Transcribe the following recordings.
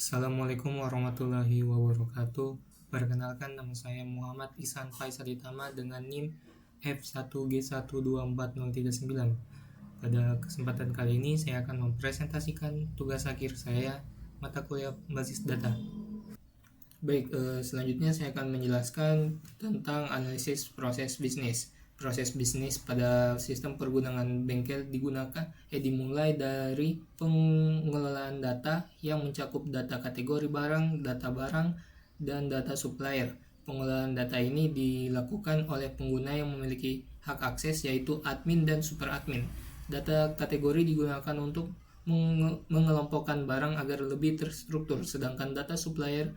Assalamualaikum warahmatullahi wabarakatuh. Perkenalkan, nama saya Muhammad Ihsan Faisal Itama dengan NIM F1G12439. Pada kesempatan kali ini saya akan mempresentasikan tugas akhir saya, mata kuliah basis data. Baik, selanjutnya saya akan menjelaskan tentang analisis proses bisnis. Proses bisnis pada sistem pergudangan bengkel dimulai dari pengelolaan data yang mencakup data kategori barang, dan data supplier. Pengelolaan data ini dilakukan oleh pengguna yang memiliki hak akses, yaitu admin dan super admin. Data kategori digunakan untuk mengelompokkan barang agar lebih terstruktur, sedangkan data supplier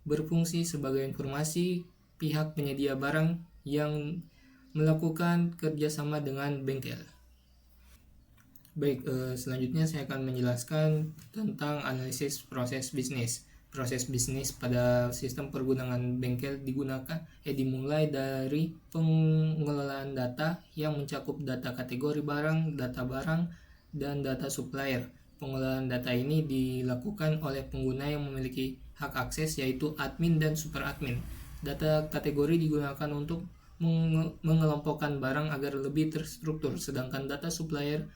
berfungsi sebagai informasi pihak penyedia barang yang melakukan kerjasama dengan bengkel. Baik, selanjutnya saya akan menjelaskan tentang analisis proses bisnis. Proses bisnis pada sistem pergudangan bengkel dimulai dari pengelolaan data yang mencakup data kategori barang, dan data supplier. Pengelolaan data ini dilakukan oleh pengguna yang memiliki hak akses, yaitu admin dan super admin. Data kategori digunakan untuk mengelompokkan barang agar lebih terstruktur, sedangkan data supplier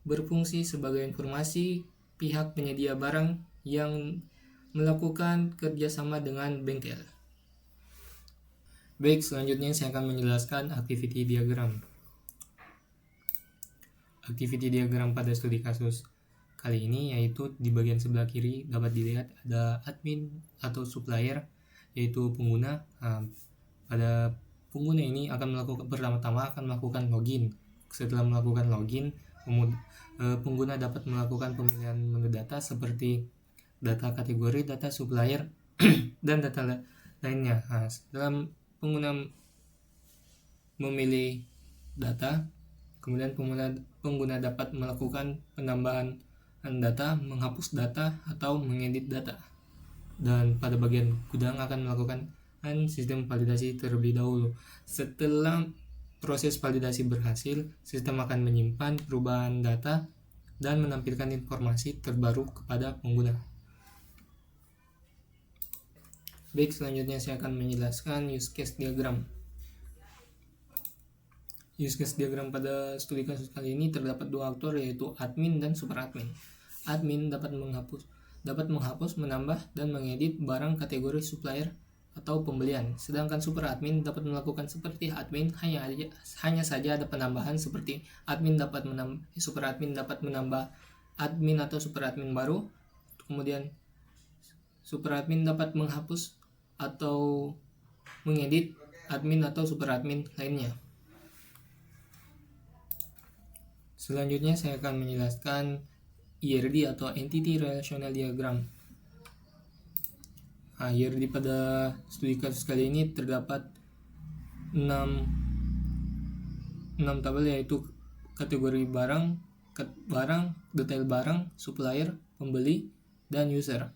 berfungsi sebagai informasi pihak penyedia barang yang melakukan kerjasama dengan bengkel. Baik, selanjutnya saya akan menjelaskan activity diagram. Activity diagram pada studi kasus kali ini yaitu di bagian sebelah kiri dapat dilihat ada admin atau supplier, yaitu pengguna. Pada pengguna ini pertama-tama akan melakukan login. Setelah melakukan login, pengguna dapat melakukan pemilihan menu data seperti data kategori, data supplier, dan data lainnya. Setelah pengguna memilih data, kemudian pengguna dapat melakukan penambahan data, menghapus data, atau mengedit data. Dan pada bagian gudang akan melakukan sistem validasi terlebih dahulu. Setelah proses validasi berhasil, sistem akan menyimpan perubahan data dan menampilkan informasi terbaru kepada pengguna. Baik, selanjutnya saya akan menjelaskan use case diagram. Use case diagram pada studi kasus kali ini terdapat dua aktor, yaitu admin dan super admin. Admin dapat menghapus, menambah, dan mengedit barang kategori supplier atau pembelian, sedangkan super admin dapat melakukan seperti admin, hanya saja ada penambahan seperti super admin dapat menambah admin atau super admin baru, kemudian super admin dapat menghapus atau mengedit admin atau super admin lainnya. Selanjutnya saya akan menjelaskan ERD atau Entity Relational Diagram. ERD pada studi kasus kali ini terdapat 6 tabel, yaitu kategori barang, detail barang, supplier, pembeli, dan user.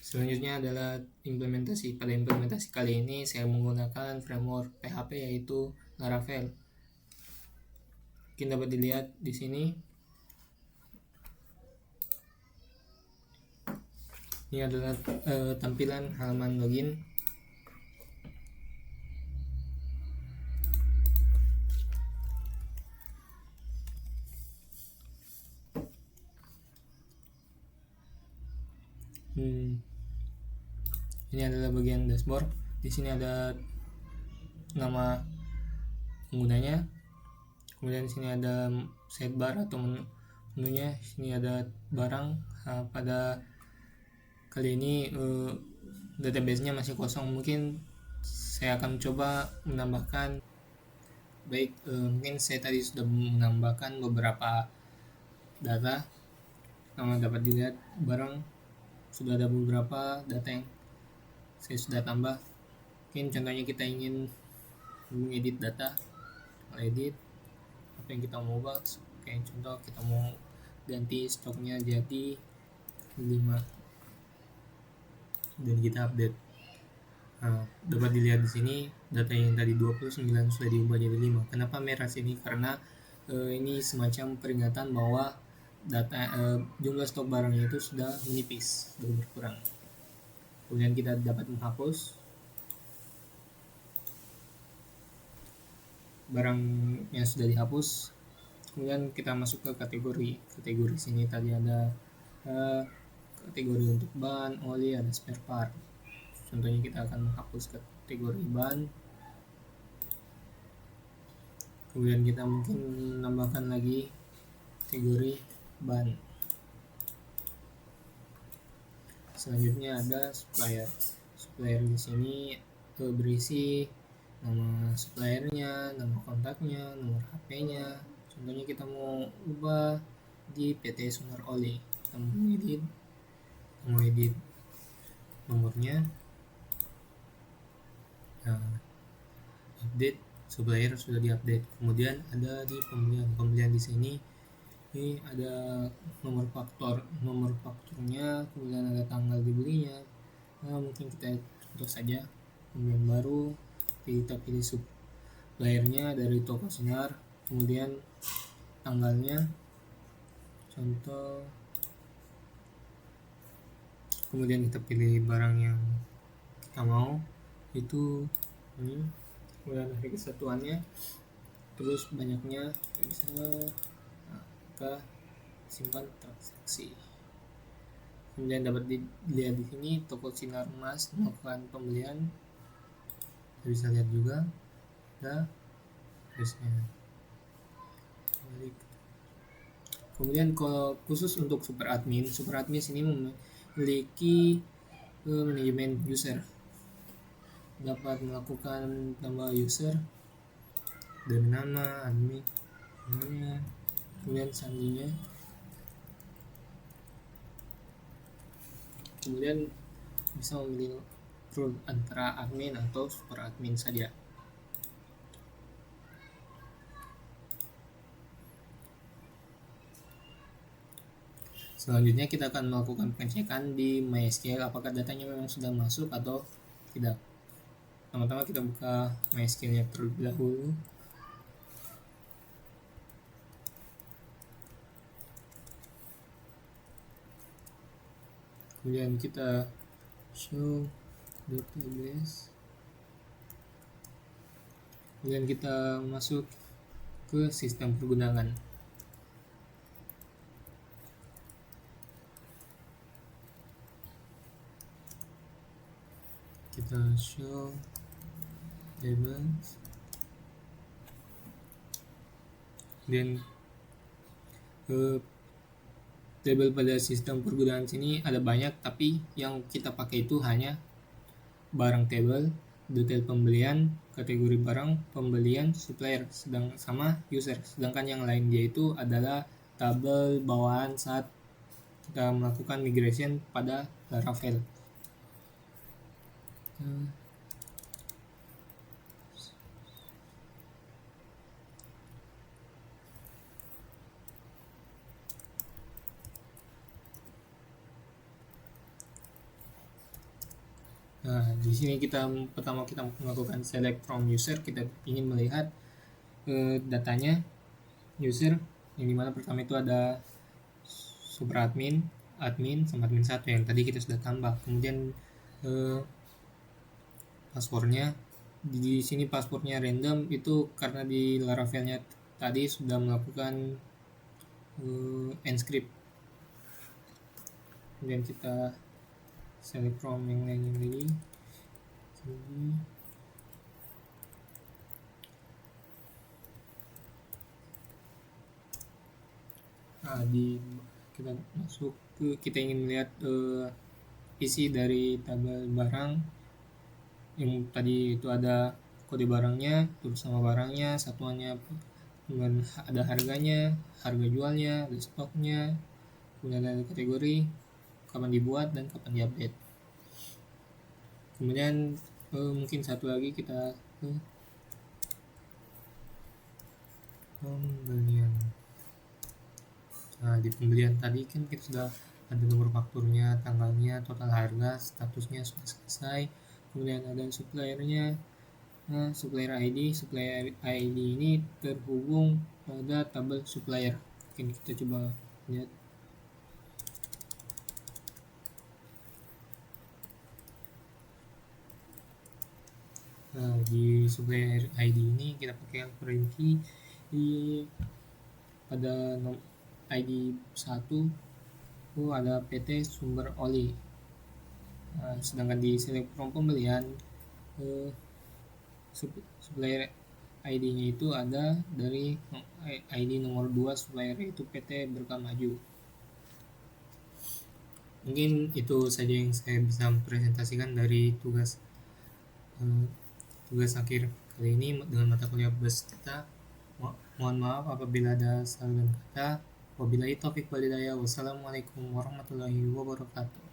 Selanjutnya adalah implementasi. Pada implementasi kali ini saya menggunakan framework PHP yaitu Laravel. Mungkin dapat dilihat di sini. Ini adalah tampilan halaman login. Ini adalah bagian dashboard. Di sini ada nama penggunanya. Kemudian di sini ada sidebar atau menunya. Di sini ada barang. Pada kali ini database-nya masih kosong. Mungkin saya akan coba menambahkan. Baik, mungkin saya tadi sudah menambahkan beberapa data. Nama dapat dilihat barang, sudah ada beberapa data yang saya sudah tambah. Mungkin contohnya kita ingin mengedit data, edit apa yang kita mau ubah. Kayak contoh kita mau ganti stoknya jadi 5 dan kita update. Dapat dilihat di sini data yang tadi 29 sudah diubah jadi 5. Kenapa merah sini? Karena ini semacam peringatan bahwa jumlah stok barangnya itu sudah menipis, sudah berkurang. Kemudian kita dapat menghapus barang yang sudah dihapus. Kemudian kita masuk ke kategori sini tadi ada kategori untuk ban, oli, ada spare part. Contohnya kita akan menghapus kategori ban, kemudian kita mungkin menambahkan lagi kategori ban. Selanjutnya ada supplier di sini berisi nama suppliernya, nama kontaknya, nomor HP-nya. Contohnya kita mau ubah di PT Sunar Oli, kita mau edit nomornya. Nah, update supplier sudah diupdate. Kemudian ada di pembelian di sini ini ada nomor fakturnya, kemudian ada tanggal dibelinya. Nah, mungkin kita contoh saja pembelian baru, kita pilih suppliernya dari toko Sinar, kemudian tanggalnya contoh, kemudian kita pilih barang yang kita mau, itu ini, kemudian hari kesatuannya, terus banyaknya, bisa ke simpan transaksi. Kemudian dapat dilihat di sini toko Sinar Mas melakukan pembelian, bisa lihat juga ada terusnya. Kemudian kalau khusus untuk super admin sini memiliki manajemen user, dapat melakukan tambah user dari nama admin, kemudian sandinya, kemudian bisa memilih role antara admin atau super admin saja. Selanjutnya kita akan melakukan pengecekan di MySQL apakah datanya memang sudah masuk atau tidak. Pertama-tama kita buka MySQL-nya terlebih dahulu. Kemudian kita show database. Kemudian kita masuk ke sistem pergunaan. Kita show tables, dan tabel pada sistem pergunaan sini ada banyak, tapi yang kita pakai itu hanya barang table, detail pembelian, kategori barang, pembelian, supplier, sama user. Sedangkan yang lain yaitu adalah tabel bawaan saat kita melakukan migration pada Laravel. Nah, di sini pertama kita melakukan select from user, kita ingin melihat datanya user, yang dimana pertama itu ada super admin, sama admin 1 yang tadi kita sudah tambah. Kemudian passwordnya, di sini passwordnya random, itu karena di Laravelnya tadi sudah melakukan encrypt. Kemudian kita select from yang lainnya lagi. Nah, kita masuk ke, kita ingin melihat isi dari tabel barang yang tadi itu ada kode barangnya, terus sama barangnya, satuannya, kemudian ada harganya, harga jualnya, ada stoknya, kemudian ada kategori, kapan dibuat dan kapan diupdate. Kemudian mungkin satu lagi kita pembelian. Nah, di pembelian tadi kan kita sudah ada nomor fakturnya, tanggalnya, total harga, statusnya sudah selesai. Kemudian ada suppliernya. Nah, supplier ID ini terhubung pada tabel supplier. Mungkin kita coba lihat Nah, di supplier ID ini kita pakai perinci di pada ID 1 itu ada PT Sumber Oli. Nah, sedangkan di select from pembelian eh, supplier ID-nya itu ada dari ID nomor 2 supplier itu PT Berkah Maju. Mungkin itu saja yang saya bisa presentasikan dari tugas akhir kali ini dengan mata kuliah bus kita. Mohon maaf apabila ada salah dan kata. Wabillahi taufik walhidayah. Wassalamualaikum warahmatullahi wabarakatuh.